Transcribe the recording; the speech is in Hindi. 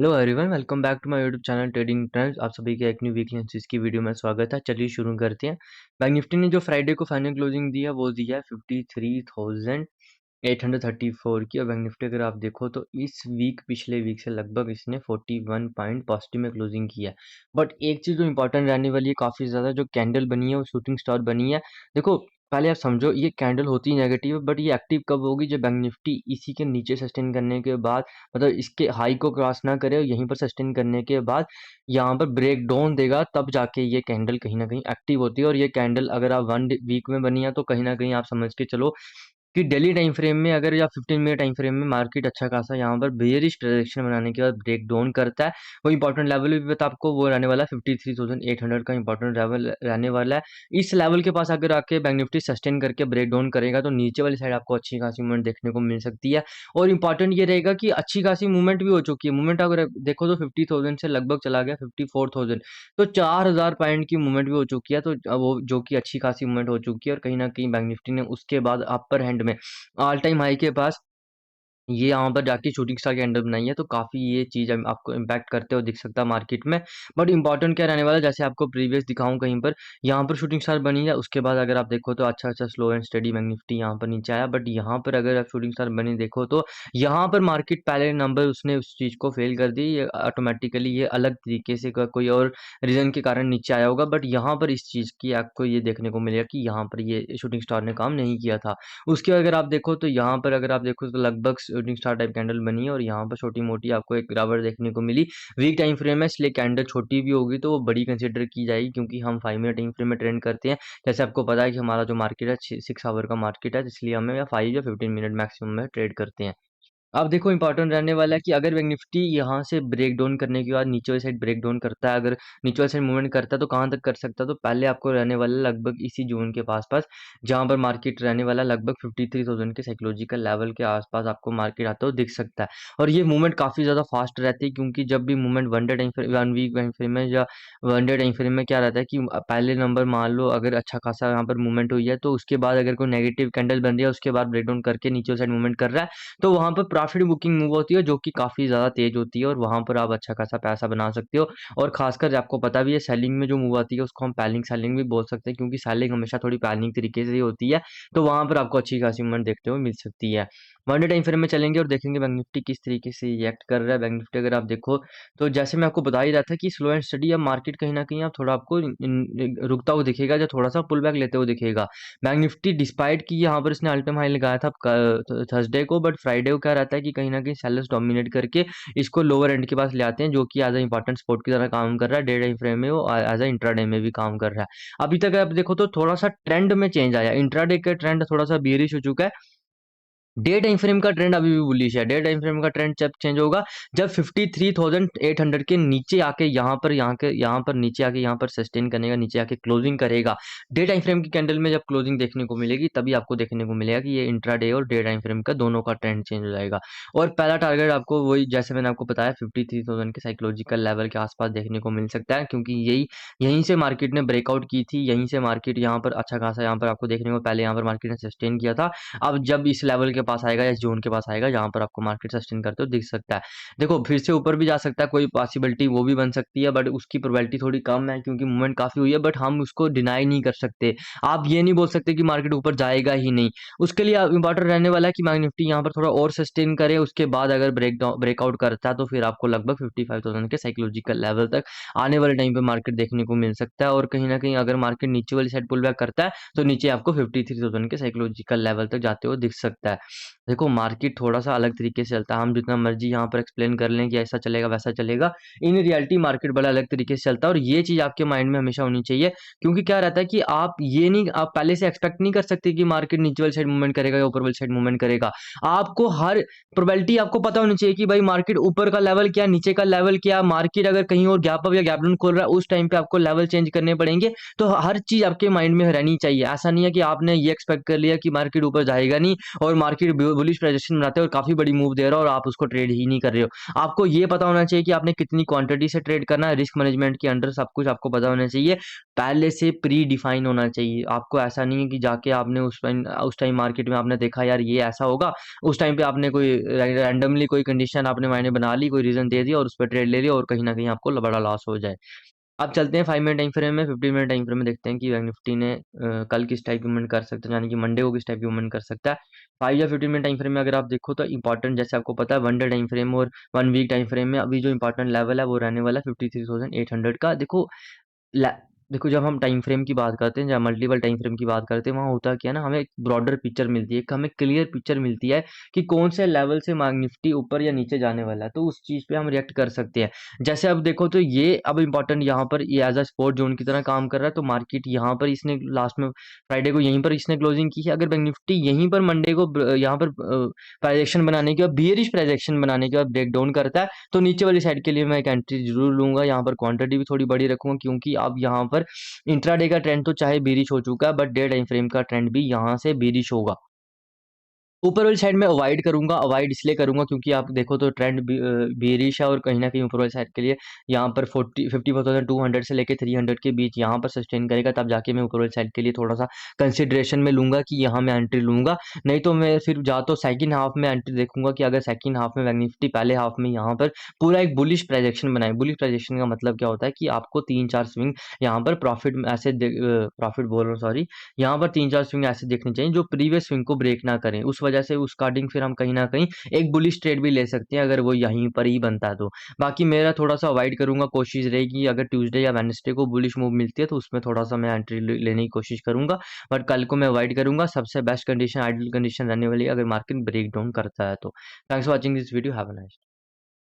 Hello everyone, welcome back to my YouTube channel trading trends. आप सभी के एक न्यू वीकली एनालिसिस की वीडियो में स्वागत है। चलिए शुरू करते हैं। बैंक निफ्टी ने जो फ्राइडे को फाइनल क्लोजिंग दिया वो दिया है 53,834 की। और बैंक निफ्टी अगर आप देखो तो इस वीक पिछले वीक से लगभग इसने 41 पॉइंट पॉजिटिव में क्लोजिंग किया है। बट एक चीज़ जो इंपॉर्टेंट रहने वाली है, काफ़ी ज़्यादा जो कैंडल बनी है वो शूटिंग स्टार बनी है। देखो, पहले आप समझो ये कैंडल होती नेगेटिव है, बट ये एक्टिव कब होगी जब बैंक निफ्टी इसी के नीचे सस्टेन करने के बाद, मतलब इसके हाई को क्रॉस ना करे और यहीं पर सस्टेन करने के बाद यहाँ पर ब्रेक डाउन देगा, तब जाके ये कैंडल कहीं ना कहीं एक्टिव होती है। और ये कैंडल अगर आप वन वीक में बनी है तो कहीं ना कहीं आप समझ के चलो कि डेली टाइम फ्रेम में अगर या 15 मिनट टाइम फ्रेम में मार्केट अच्छा खासा यहाँ पर बेयरिश डायरेक्शन बनाने के बाद ब्रेक डाउन करता है। वो इंपॉर्टेंट लेवल भी बता आपको, वो रहने वाला है 53,800 का इंपॉर्टेंट लेवल रहने वाला है। इस लेवल के पास अगर आके बैंक निफ्टी सस्टेन करके ब्रेक डाउन करेगा तो नीचे वाली साइड आपको अच्छी खासी मूवमेंट देखने को मिल सकती है। और इंपॉर्टेंट ये रहेगा कि अच्छी खासी मूवमेंट भी हो चुकी है। मूवमेंट अगर देखो तो 50,000 से लगभग चला गया 54,000, तो 4,000 पॉइंट की मूवमेंट भी हो चुकी है। तो वो जो कि अच्छी खासी मूवमेंट हो चुकी है। और कहीं ना कहीं बैंक निफ्टी ने उसके बाद अपर हैंड में ऑल टाइम हाई के पास ये यहाँ पर जाके शूटिंग स्टार कैंडल बनाई है। तो काफ़ी ये चीज़ आपको इम्पैक्ट करते हुए दिख सकता है मार्केट में। बट इंपॉर्टेंट क्या रहने वाला है, जैसे आपको प्रीवियस दिखाऊं कहीं पर यहाँ पर शूटिंग स्टार बनी है, उसके बाद अगर आप देखो तो अच्छा अच्छा slow and study bank Nifty यहाँ पर नीचे आया। बट यहाँ पर अगर आप शूटिंग स्टार बनी देखो तो यहाँ पर मार्केट पहले नंबर उसने उस चीज़ को फेल कर दी। ये ऑटोमेटिकली ये अलग तरीके से कोई और रीज़न के कारण नीचे आया होगा। बट यहाँ पर इस चीज़ की आपको ये देखने को मिलेगा कि यहाँ पर ये शूटिंग स्टार ने काम नहीं किया था। उसके अगर आप देखो तो यहाँ पर अगर आप देखो तो लगभग शूटिंग स्टार टाइप कैंडल बनी है और यहाँ पर छोटी-मोटी आपको एक गिरावट देखने को मिली। वीक टाइम फ्रेम है, इसलिए कैंडल छोटी भी होगी तो वो बड़ी कंसीडर की जाएगी, क्योंकि हम 5 मिनट टाइम फ्रेम में ट्रेड करते हैं। जैसे आपको पता है कि हमारा जो मार्केट है 6 आवर का मार्केट है, इसलिए हमें या 5 या 15 मिनट मैक्सिमम में ट्रेड करते हैं। अब देखो इंपॉर्टेंट रहने वाला है कि अगर बैंक निफ्टी यहाँ से ब्रेक डाउन करने के बाद नीचे वाली साइड ब्रेक डाउन करता है, अगर नीचे वाली साइड मूवमेंट करता है तो कहाँ तक कर सकता है, तो पहले आपको रहने वाला है लगभग इसी जोन के पास-पास, जहाँ पर मार्केट रहने वाला है लगभग 53,000 के साइकोलॉजिकल लेवल के आस-पास आपको मार्केट आता हुआ दिख सकता है। और ये मूवमेंट काफ़ी ज़्यादा फास्ट रहती है, क्योंकि जब भी movement one day time frame, 1 week time frame में या वन डे टाइम फ्रेम में क्या रहता है कि पहले नंबर मान लो अगर अच्छा खासा यहाँ पर मूवमेंट हुई है, तो उसके बाद अगर कोई नेगेटिव कैंडल बन रही है, उसके बाद ब्रेक डाउन करके नीचे वाली साइड मूवमेंट कर रहा है, तो वहाँ पर प्रॉफिट बुकिंग मूव होती है जो कि काफ़ी ज़्यादा तेज़ होती है और वहाँ पर आप अच्छा खासा पैसा बना सकते हो। और ख़ासकर आपको पता भी है सेलिंग में जो मूव आती है उसको हम पैनिक सेलिंग भी बोल सकते हैं, क्योंकि सेलिंग हमेशा थोड़ी पैनिक तरीके से ही होती है। तो वहाँ पर आपको अच्छी खासी मूवमेंट देखते हुए मिल सकती है। वन डे टाइम फ्रेम में चलेंगे और देखेंगे बैंक निफ्टी किस तरीके से रिएक्ट कर रहा है। बैंक निफ्टी अगर आप देखो तो जैसे मैं आपको बता ही रहा था कि स्लो एंड स्टडी, अब मार्केट कहीं न कहीं अब थोड़ा आपको रुकता हुआ दिखेगा, या थोड़ा-सा पुल बैक लेते हुए दिखेगा। बैंक निफ्टी डिस्पाइट कि यहाँ पर इसने ऑल टाइम हाई लगाया था थर्सडे को, बट फ्राइडे को क्या रहता है कि कहीं ना कहीं सेलर्स डोमिनेट करके इसको लोअर एंड के पास ले आते हैं, जो कि एज अ इंपॉर्टेंट सपोर्ट की तरह काम कर रहा है। डे टाइम फ्रेम में वो एज अ इंट्राडे में भी काम कर रहा है। अभी तक आप देखो तो थोड़ा सा ट्रेंड में चेंज आया, इंट्राडे का ट्रेंड थोड़ा सा बेरिश हो चुका है। डे टाइम फ्रेम का ट्रेंड अभी भी बुलिश है। डे टाइम फ्रेम का ट्रेंड जब चेंज होगा जब 53,800 के नीचे आके यहाँ पर नीचे आके यहाँ पर सस्टेन करेगा, नीचे आके क्लोजिंग करेगा। डे टाइम फ्रेम की कैंडल में जब क्लोजिंग देखने को मिलेगी तभी आपको देखने को मिलेगा कि ये इंट्राडे और डे टाइम फ्रेम का दोनों का ट्रेंड चेंज हो जाएगा। और पहला टारगेट आपको वही जैसे मैंने आपको बताया 53,000 के साइकोलॉजिकल लेवल के आसपास देखने को मिल सकता है, क्योंकि यही यहीं से मार्केट ने ब्रेकआउट की थी। यहीं से मार्केट यहाँ पर अच्छा खासा यहाँ पर आपको देखने को, पहले यहाँ पर मार्केट ने सस्टेन किया था। अब जब इस लेवल के पास आएगा या इस ज़ोन के पास आएगा जहाँ पर आपको मार्केट सस्टेन करते हुए दिख सकता है। देखो फिर से ऊपर भी जा सकता है, कोई पॉसिबिलिटी वो भी बन सकती है, बट उसकी प्रोबेबिलिटी थोड़ी कम है क्योंकि मूवमेंट काफ़ी हुई है, बट हम उसको डिनाई नहीं कर सकते। आप ये नहीं बोल सकते कि मार्केट ऊपर जाएगा ही नहीं। उसके लिए इंपॉर्टेंट रहने वाला है कि बैंक निफ्टी यहाँ पर थोड़ा और सस्टेन करे, उसके बाद अगर ब्रेकआउट करता है तो फिर आपको लगभग 55,000 के साइकोलॉजिकल लेवल तक आने वाले टाइम पे मार्केट देखने को मिल सकता है। और कहीं न कहीं अगर मार्केट नीचे वाली साइड पुल बैक करता है तो नीचे आपको 53,000 के साइकोलॉजिकल लेवल तक जाते हुए दिख सकता है। देखो मार्केट थोड़ा-सा अलग तरीके से चलता है, हम जितना मर्ज़ी यहाँ पर एक्सप्लेन कर लें कि ऐसा चलेगा, वैसा चलेगा, इन रियलिटी मार्केट बड़ा अलग तरीके से चलता है। और ये चीज़ आपके माइंड में हमेशा होनी चाहिए, क्योंकि क्या रहता है कि आप पहले से एक्सपेक्ट नहीं कर सकते कि मार्केट नीचे वाली साइड मूवमेंट करेगा या ऊपर वाली साइड मूवमेंट करेगा। आपको हर प्रोबेबिलिटी आपको पता होनी चाहिए कि भाई मार्केट ऊपर का लेवल क्या, नीचे का लेवल क्या, मार्केट अगर कहीं और गैप अप या गैप डाउन खोल रहा है, उस टाइम पे आपको लेवल चेंज करने पड़ेंगे। तो हर चीज़ आपके माइंड में रहनी चाहिए। ऐसा नहीं है कि आपने ये एक्सपेक्ट कर लिया कि मार्केट ऊपर जाएगा नहीं और मार्केट मार्केट बुलिश प्रोजेक्शन बनाते हैं और काफ़ी बड़ी मूव दे रहा है और आप उसको ट्रेड ही नहीं कर रहे हो। आपको ये पता होना चाहिए कि आपने कितनी क्वांटिटी से ट्रेड करना है, रिस्क मैनेजमेंट के अंडर सब कुछ आपको पता होना चाहिए, पहले से प्री डिफाइन होना चाहिए। आपको ऐसा नहीं है कि जाके आपने उस टाइम मार्केट में आपने देखा यार ये ऐसा होगा, उस टाइम पे आपने कोई रैंडमली कोई कंडीशन आपने मायने बना ली, कोई रीजन दे दिया और उस पर ट्रेड ले लिया और कहीं ना कहीं आपको बड़ा लॉस हो जाए। अब चलते हैं 5 मिनट टाइम फ्रेम में। 15 मिनट टाइम फ्रेम में देखते हैं कि बैंक निफ्टी ने कल किस टाइप की मूवमेंट कर सकता है, यानी कि मंडे को किस टाइप की मूवमेंट कर सकता है। 5 या 15 मिनट टाइम फ्रेम में अगर आप देखो तो इंपॉर्टेंट, जैसे आपको पता है, वन डे टाइम फ्रेम और 1 वीक टाइम फ्रेम में अभी जो इंपॉर्टेंट लेवल है वो रहने वाला है 53,800 का। देखो जब हम टाइम फ्रेम की बात करते हैं, जब मल्टीपल टाइम फ्रेम की बात करते हैं, वहाँ होता क्या है ना, हमें एक ब्रॉडर पिक्चर मिलती है, एक हमें क्लियर पिक्चर मिलती है कि कौन से लेवल से निफ्टी ऊपर या नीचे जाने वाला है, तो उस चीज़ पे हम रिएक्ट कर सकते हैं। जैसे अब देखो तो ये अब इंपॉर्टेंट यहाँ पर ये एज अ सपोर्ट जोन की तरह काम कर रहा है, तो मार्केट यहाँ पर इसने लास्ट में फ्राइडे को यहीं पर इसने क्लोजिंग की है। अगर बैंक निफ्टी यहीं पर मंडे को यहाँ पर प्रोजेक्शन बनाने के बाद, बियरिश प्रोजेक्शन बनाने के बाद ब्रेक डाउन करता है, तो नीचे वाली साइड के लिए मैं एक एंट्री जरूर लूंगा। यहाँ पर क्वांटिटी भी थोड़ी बड़ी रखूंगा, क्योंकि अब यहाँ पर इंट्राडे का ट्रेंड तो चाहे बेरिश हो चुका है, बट डे टाइम फ्रेम का ट्रेंड भी यहाँ से बेरिश होगा। ऊपर वाली साइड में अवॉइड करूंगा, अवॉइड इसलिए करूंगा क्योंकि आप देखो तो ट्रेंड बेरिश है और कहीं ना कहीं ऊपर वाली साइड के लिए यहाँ पर 54,200 से लेके 300 के बीच यहाँ पर सस्टेन करेगा, तब जाके मैं ऊपर वाली साइड के लिए थोड़ा सा कंसिडरेशन में लूंगा कि यहाँ मैं एंट्री लूंगा। नहीं तो मैं फिर जा तो सेकंड हाफ में एंट्री देखूंगा कि अगर सेकंड हाफ में बैंक निफ्टी पहले हाफ में यहाँ पर पूरा एक बुलिश प्रोजेक्शन बनाए। बुलिश प्रोजेक्शन का मतलब क्या होता है कि आपको 3-4 स्विंग यहाँ पर प्रॉफिट ऐसे प्रॉफिट बोल रहा हूँ, सॉरी, यहाँ पर 3-4 स्विंग ऐसे देखने चाहिए जो प्रीवियस स्विंग को ब्रेक ना करें। उस वजह से उस अकॉर्डिंग फिर हम कहीं न कहीं एक बुलिश ट्रेड भी ले सकते हैं, अगर वो यहीं पर ही बनता है तो। बाकी मेरा थोड़ा-सा अवॉइड करूँगा, कोशिश रहेगी अगर ट्यूसडे या वेडनेसडे को बुलिश मूव मिलती है तो उसमें थोड़ा-सा मैं एंट्री लेने की कोशिश करूँगा। बट कल को मैं अवॉइड करूँगा। सबसे बेस्ट कंडीशन आइडियल कंडीशन रहने वाली है अगर मार्केट ब्रेक डाउन करता है तो। Thanks for watching this video. Have a nice